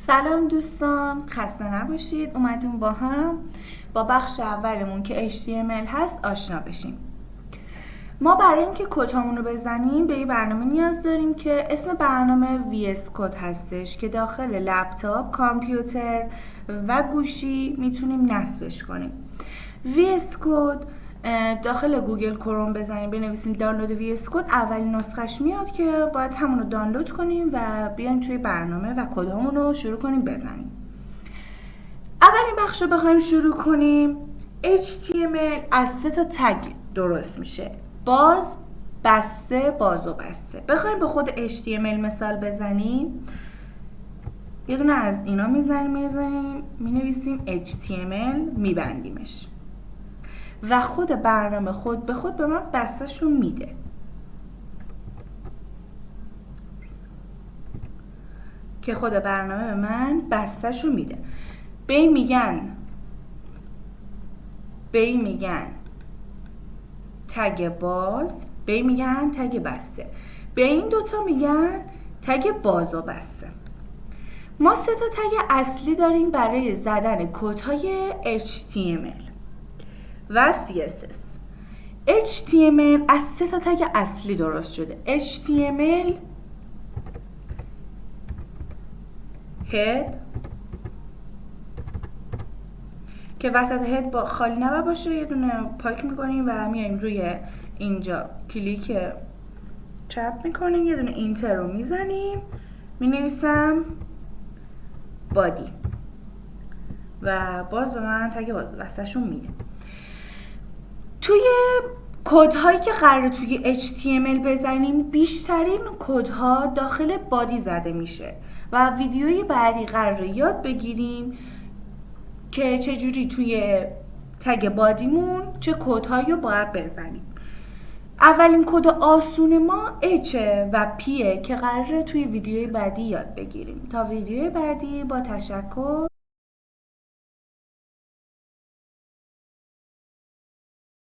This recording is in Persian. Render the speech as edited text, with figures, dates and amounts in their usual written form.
سلام دوستان، خسته نباشید. اومدیم با هم با بخش اولمون که HTML هست آشنا بشیم. ما برای اینکه کدهامون رو بزنیم به یه برنامه نیاز داریم که اسم برنامه VS کد هستش که داخل لپتاپ، کامپیوتر و گوشی میتونیم نصبش کنیم. VS کد داخل گوگل کروم بزنیم بنویسیم دانلود VS کد، اولین نسخش میاد که باید همون رو دانلود کنیم و بیایم توی برنامه و کدامون رو شروع کنیم بزنیم. اولین بخش رو بخوایم شروع کنیم، HTML از 3 تا تگ درست میشه: باز، بسته، باز و بسته. بخوایم به خود HTML مثال بزنیم، یه دونه از اینا میزنیم مینویسیم HTML، میبندیمش و خود برنامه خود به خود به من بسته‌شو میده. که خود برنامه به من بسته‌شو میده. به این میگن تگ باز، به این میگن تگ بسته، به این دوتا میگن تگ باز و بسته. ما 3 تا تگ اصلی داریم برای زدن کدهای HTML و CSS. HTML از 3 تا تگ اصلی درست شده: HTML head که وسط هد با خالی نباید باشه، یه دونه پاک میکنیم و میایم روی اینجا کلیک چپ میکنیم، یه دونه اینتر رو میزنیم، مینویسم بادی و باز به من تگ باز وسطشون میده. توی کدهایی که قراره توی HTML بزنیم بیشترین کدها داخل بادی زده میشه و ویدیوی بعدی قراره یاد بگیریم که چجوری توی تگ بادیمون چه کدهایی رو باید بزنیم. اولین کد آسون ما H و P که قراره توی ویدیوی بعدی یاد بگیریم. تا ویدیوی بعدی، با تشکر.